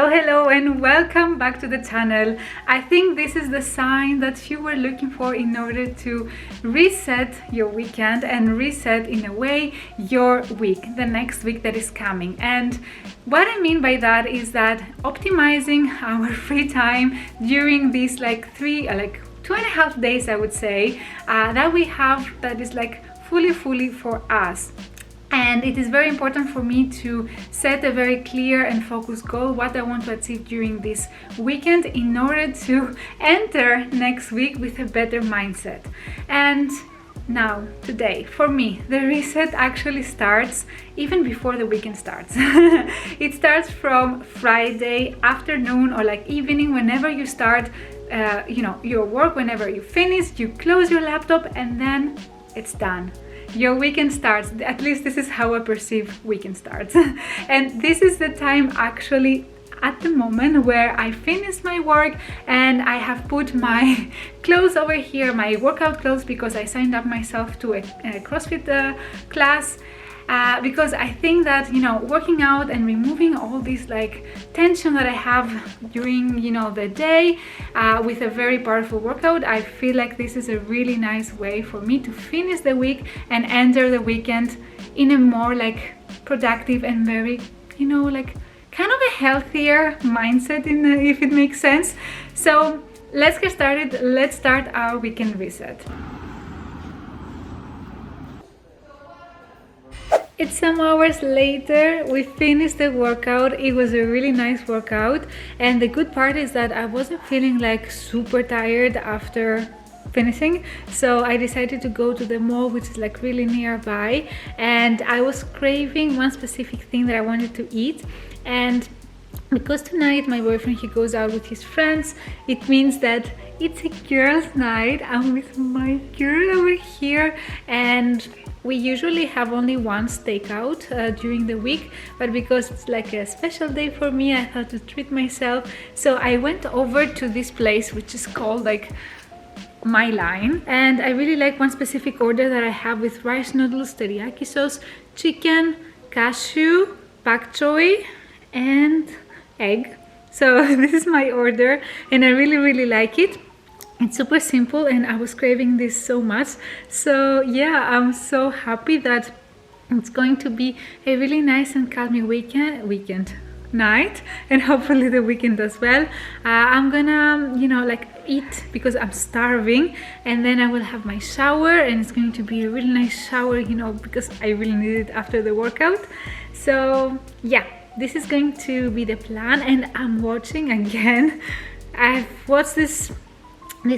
Hello and welcome back to the channel. I think this is the sign that you were looking for in order to reset your weekend and reset in a way your week, the next week that is coming. And what I mean by that is that optimizing our free time during these 2.5 days, I would say, that we have, that is fully for us. And it is very important for me to set a very clear and focused goal, what I want to achieve during this weekend in order to enter next week with a better mindset. And now, today, for me, the reset actually starts even before the weekend starts. It starts from Friday afternoon or evening, whenever you start your work, whenever you finish, you close your laptop and then it's done. Your weekend starts. At least this is how I perceive weekend starts. And this is the time actually at the moment where I finish my work and I have put my clothes over here, my workout clothes, because I signed up myself to a CrossFit class. Because I think that working out and removing all this tension that I have during the day with a very powerful workout, I feel like this is a really nice way for me to finish the week and enter the weekend in a more productive and very kind of a healthier mindset, if it makes sense. So let's get started. Let's start our weekend reset. It's some hours later, we finished the workout. It was a really nice workout, and the good part is that I wasn't feeling super tired after finishing, so I decided to go to the mall, which is really nearby, and I was craving one specific thing that I wanted to eat. And because tonight my boyfriend, he goes out with his friends, it means that it's a girls' night. I'm with my girl over here, and we usually have only one stakeout during the week, but because it's a special day for me, I thought to treat myself. So I went over to this place, which is called My Line, and I really like one specific order that I have with rice noodles, teriyaki sauce, chicken, cashew, pak choy, and egg. So this is my order, and I really like it. It's super simple, and I was craving this so much. So yeah, I'm so happy that it's going to be a really nice and calming weekend night, and hopefully the weekend as well. I'm gonna eat because I'm starving, and then I will have my shower, and it's going to be a really nice shower, because I really need it after the workout. So yeah, this is going to be the plan. And I'm watching again. I've watched this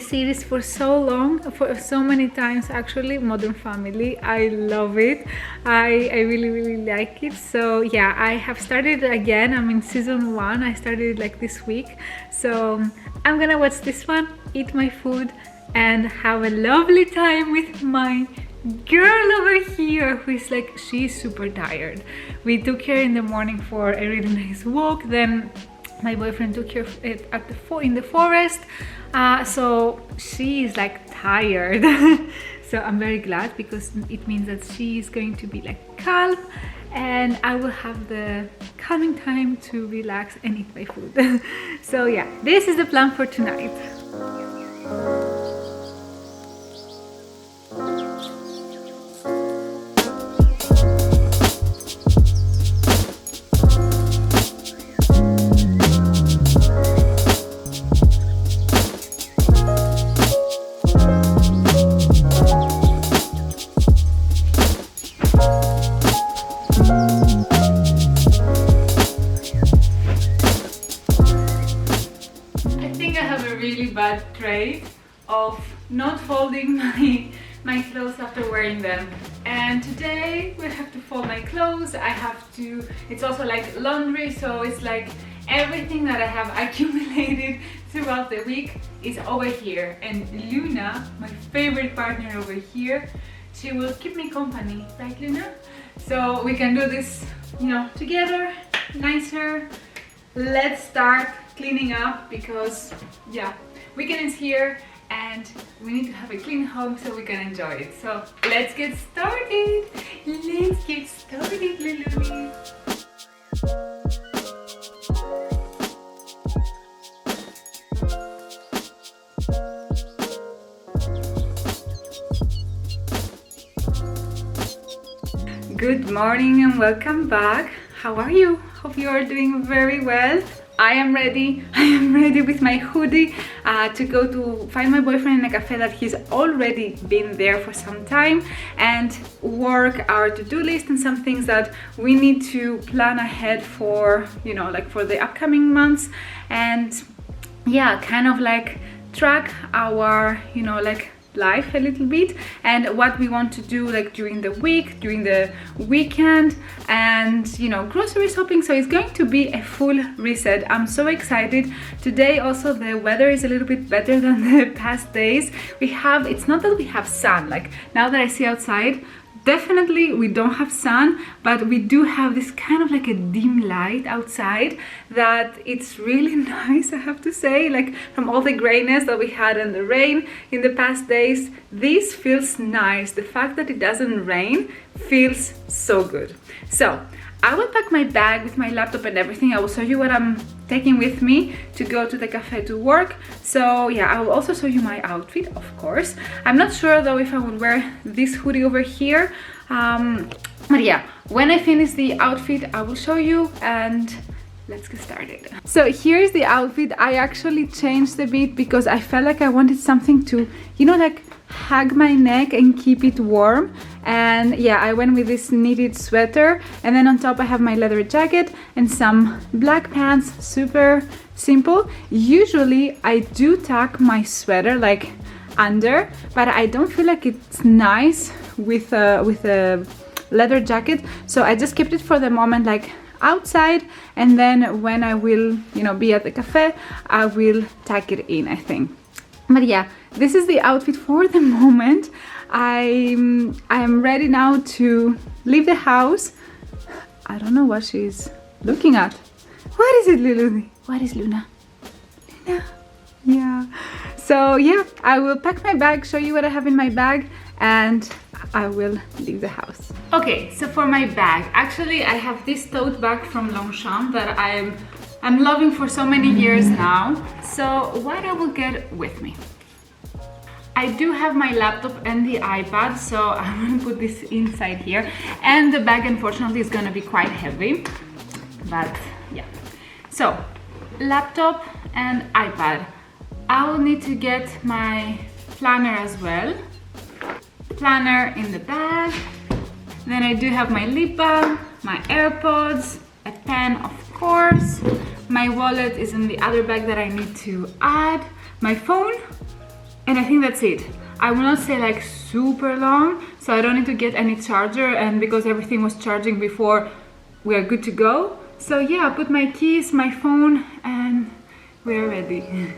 series for so long, for so many times actually, Modern Family. I love it. I really like it. So yeah, I have started again. I'm in season 1. I started this week. So I'm gonna watch this one, eat my food, and have a lovely time with my girl over here, who is she's super tired. We took her in the morning for a really nice walk, then my boyfriend took her in the forest, so she is tired. So I'm very glad, because it means that she is going to be calm, and I will have the calming time to relax and eat my food. So yeah, this is the plan for tonight. Bad trait of not folding my clothes after wearing them, and today we have to fold my clothes. I have to, it's also laundry, so it's everything that I have accumulated throughout the week is over here. And Luna, my favorite partner over here, she will keep me company, right Luna? So we can do this together, nicer. Let's start cleaning up, because yeah, weekend is here and we need to have a clean home so we can enjoy it. So let's get started. Let's get started, Lulu. Good morning and welcome back. How are you? Hope you are doing very well. I am ready with my hoodie to go to find my boyfriend in a cafe that he's already been there for some time, and work our to-do list and some things that we need to plan ahead for, you know, like for the upcoming months, and yeah, kind of like track our, you know, like life a little bit and what we want to do like during the week, during the weekend, and you know, grocery shopping. So it's going to be a full reset. I'm so excited. Today also the weather is a little bit better than the past days. It's not that we have sun, like now that I see outside, definitely we don't have sun, but we do have this kind of like a dim light outside that it's really nice, I have to say. Like from all the grayness that we had and the rain in the past days, this feels nice. The fact that it doesn't rain feels so good. So I will pack my bag with my laptop and everything. I will show you what I'm taking with me to go to the cafe to work. So yeah, I will also show you my outfit, of course. I'm not sure though if I will wear this hoodie over here. But yeah, when I finish the outfit, I will show you, and let's get started. So here's the outfit. I actually changed a bit because I felt like I wanted something to, you know, like hug my neck and keep it warm. And yeah, I went with this knitted sweater, and then on top I have my leather jacket and some black pants, super simple. Usually I do tuck my sweater like under, but I don't feel like it's nice with a leather jacket, so I just kept it for the moment like outside, and then when I will, you know, be at the cafe, I will tuck it in, I think. But yeah, this is the outfit for the moment. I am ready now to leave the house. I don't know what she's looking at. What is it, Lulu? What is Luna? Luna? Yeah. So yeah, I will pack my bag, show you what I have in my bag, and I will leave the house. Okay, so for my bag, actually I have this tote bag from Longchamp that I'm loving for so many years now. So what I will get with me, I do have my laptop and the iPad, so I'm gonna put this inside here, and the bag unfortunately is gonna be quite heavy, but yeah. So laptop and iPad. I will need to get my planner as well. Planner in the bag. Then I do have my lip balm, my AirPods, a pen of course. My wallet is in the other bag that I need to add, my phone, and I think that's it. I will not say like super long, so I don't need to get any charger, and because everything was charging before, we are good to go. So yeah, I put my keys, my phone, and we're ready.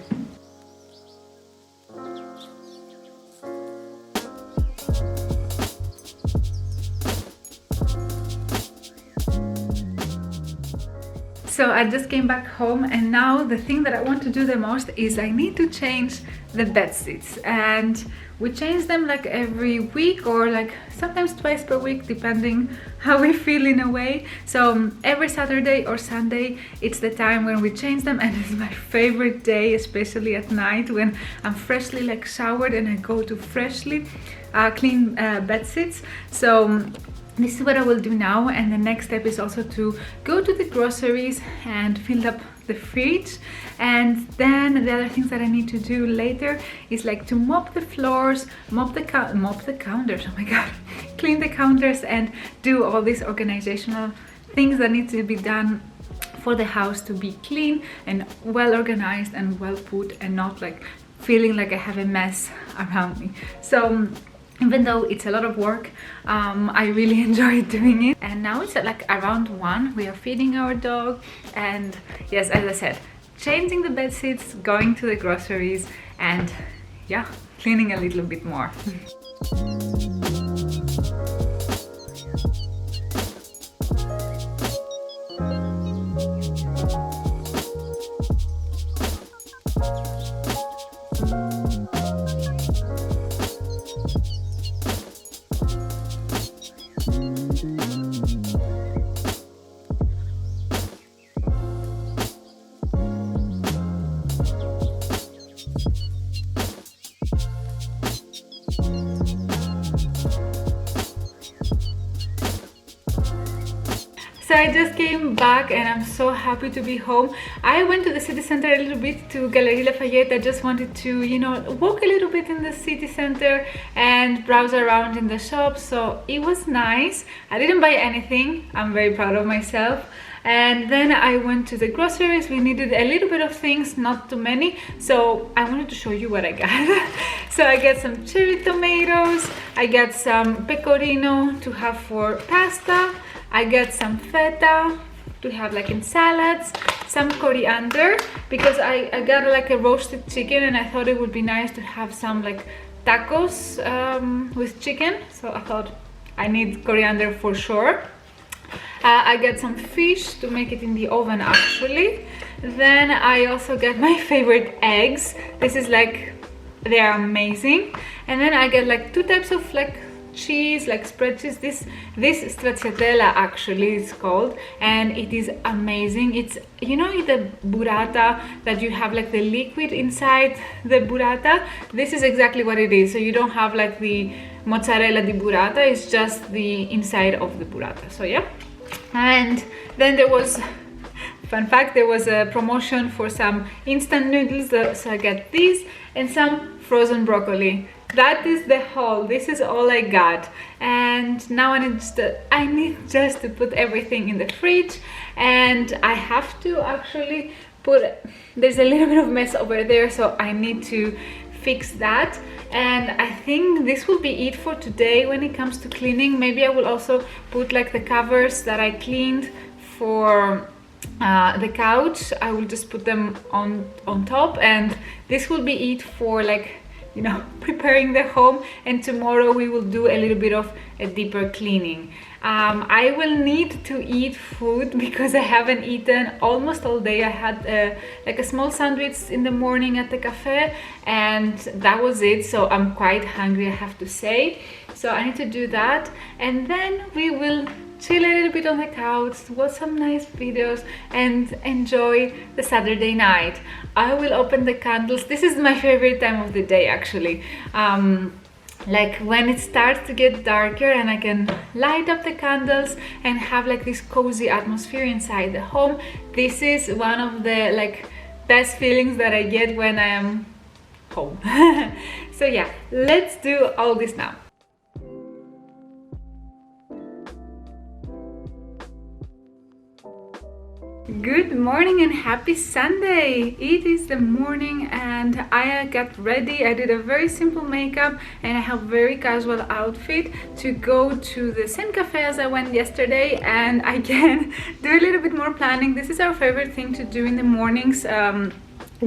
So I just came back home, and now the thing that I want to do the most is I need to change the bed sheets, and we change them like every week or like sometimes twice per week depending how we feel in a way. So every Saturday or Sunday it's the time when we change them, and it's my favorite day, especially at night when I'm freshly like showered and I go to freshly clean bed sheets. So this is what I will do now, and the next step is also to go to the groceries and fill up the fridge. And then the other things that I need to do later is like to mop the floors, mop the counters, oh my god, clean the counters, and do all these organizational things that need to be done for the house to be clean and well organized and well put, and not like feeling like I have a mess around me. So even though it's a lot of work, I really enjoy doing it. And now it's like around 1, we are feeding our dog, and yes, as I said, changing the bed sheets, going to the groceries, and yeah, cleaning a little bit more. So I just came back and I'm so happy to be home. I went to the city center a little bit, to Galeries Lafayette. I just wanted to, you know, walk a little bit in the city center and browse around in the shops. So it was nice. I didn't buy anything. I'm very proud of myself. And then I went to the groceries. We needed a little bit of things, not too many, so I wanted to show you what I got. So I got some cherry tomatoes, I got some pecorino to have for pasta, I got some feta to have like in salads, some coriander, because I got like a roasted chicken and I thought it would be nice to have some like tacos with chicken, so I thought I need coriander for sure. I got some fish to make it in the oven actually. Then I also got my favorite eggs. This is like, they are amazing. And then I got like 2 types of like cheese, like spread cheese. This stracciatella actually is called, and it is amazing. It's, you know, the burrata that you have like the liquid inside the burrata. This is exactly what it is. So you don't have like the mozzarella di burrata, it's just the inside of the burrata. So yeah. And then there was, fun fact, there was a promotion for some instant noodles, so I got these and some frozen broccoli. That is the haul. This is all I got, and now I need just to put everything in the fridge, and I have to actually put, there's a little bit of mess over there, so I need to fix that. And I think this will be it for today when it comes to cleaning. Maybe I will also put like the covers that I cleaned for the couch. I will just put them on top, and this will be it for like, you know, preparing the home. And tomorrow we will do a little bit of a deeper cleaning. I will need to eat food because I haven't eaten almost all day. I had like a small sandwich in the morning at the cafe, and that was it. So I'm quite hungry, I have to say. So I need to do that, and then we will chill a little bit on the couch, watch some nice videos, and enjoy the Saturday night. I will open the candles. This is my favorite time of the day actually. Like when it starts to get darker and I can light up the candles and have like this cozy atmosphere inside the home. This is one of the like best feelings that I get when I am home. So yeah, let's do all this now. Good morning and happy Sunday! It is the morning and I got ready. I did a very simple makeup and I have very casual outfit to go to the same cafe as I went yesterday, and I can do a little bit more planning. This is our favorite thing to do in the mornings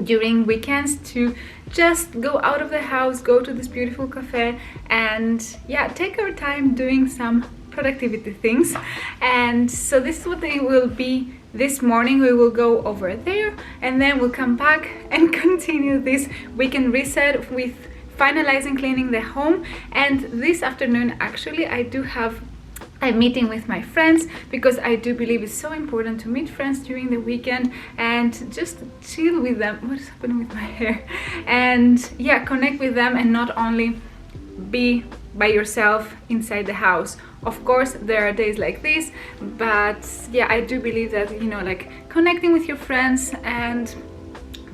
during weekends, to just go out of the house, go to this beautiful cafe, and yeah, take our time doing some productivity things. And so this is what it will be. This morning we will go over there and then we'll come back and continue this weekend reset with finalizing cleaning the home. And this afternoon actually I do have a meeting with my friends, because I do believe it's so important to meet friends during the weekend and just chill with them. What is happening with my hair? And yeah, connect with them and not only be by yourself inside the house. Of course there are days like this, but yeah, I do believe that, you know, like connecting with your friends and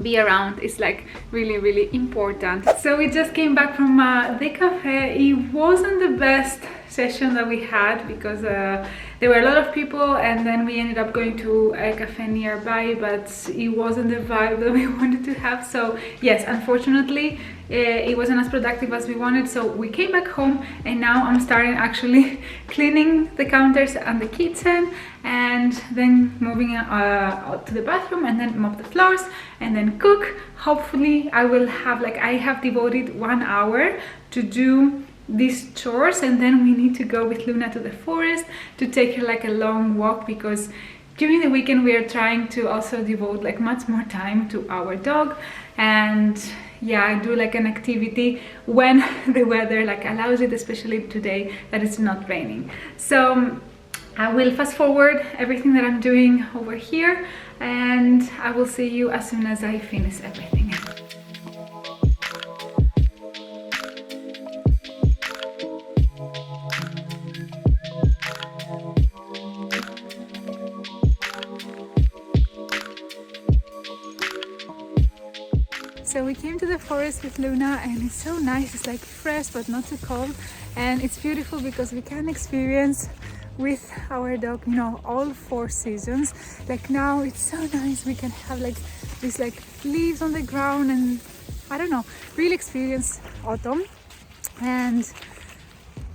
be around is like really important. So we just came back from the cafe. It wasn't the best session that we had because there were a lot of people, and then we ended up going to a cafe nearby, but it wasn't the vibe that we wanted to have. So yes, unfortunately it wasn't as productive as we wanted, so we came back home, and now I'm starting actually cleaning the counters and the kitchen, and then moving out to the bathroom, and then mop the floors, and then cook. Hopefully I will have, like, I have devoted 1 hour to do these chores, and then we need to go with Luna to the forest to take her like a long walk, because during the weekend we are trying to also devote like much more time to our dog. And yeah, I do like an activity when the weather like allows it, especially today that it's not raining. So I will fast forward everything that I'm doing over here, and I will see you as soon as I finish everything. So we came to the forest with Luna and it's so nice. It's like fresh but not too cold, and it's beautiful because we can experience with our dog, you know, all 4 seasons. Like now it's so nice, we can have like these like leaves on the ground and I don't know, really experience autumn. And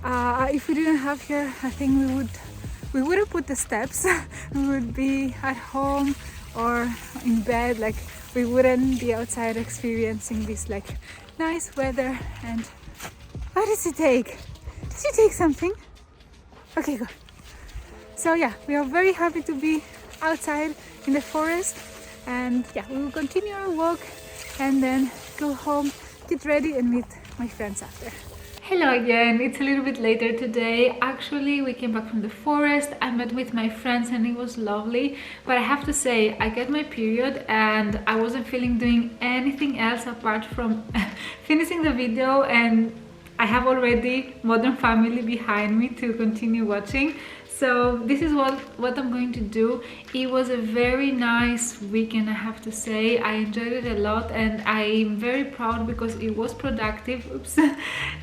if we didn't have here, I think we wouldn't put the steps. We would be at home or in bed, like we wouldn't be outside experiencing this like nice weather. And what does it take? Did you take something? Okay, good. So yeah, we are very happy to be outside in the forest, and yeah, we will continue our walk and then go home, get ready and meet my friends after. Hello again, it's a little bit later today. Actually, we came back from the forest. I met with my friends and it was lovely. But I have to say, I got my period and I wasn't feeling doing anything else apart from finishing the video, and I have already Modern Family behind me to continue watching. So this is what I'm going to do. It was a very nice weekend, I have to say. I enjoyed it a lot and I'm very proud because it was productive. Oops.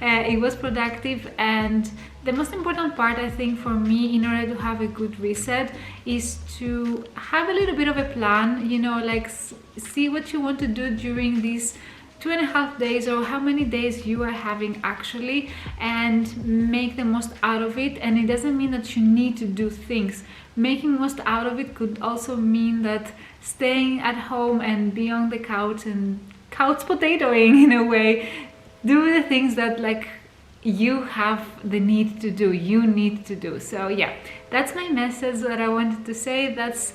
It was productive, and the most important part, I think, for me in order to have a good reset is to have a little bit of a plan, you know, like see what you want to do during these 2.5 days or how many days you are having actually, and make the most out of it. And it doesn't mean that you need to do things. Making most out of it could also mean that staying at home and be on the couch and couch potatoing in a way, do the things that like you have the need to do, you need to do. So yeah, that's my message that I wanted to say. That's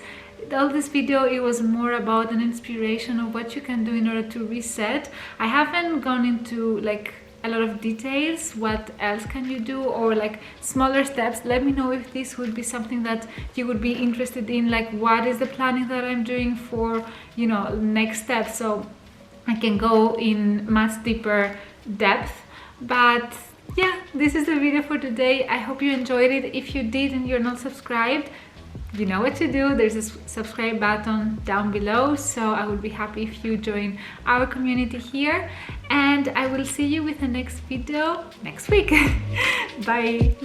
all this video. It was more about an inspiration of what you can do in order to reset. I haven't gone into like a lot of details, what else can you do, or like smaller steps. Let me know if this would be something that you would be interested in, like what is the planning that I'm doing for, you know, next steps, so I can go in much deeper depth. But yeah, this is the video for today. I hope you enjoyed it. If you did and you're not subscribed, you know what to do. There's a subscribe button down below, so I would be happy if you join our community here, and I will see you with the next video next week. Bye.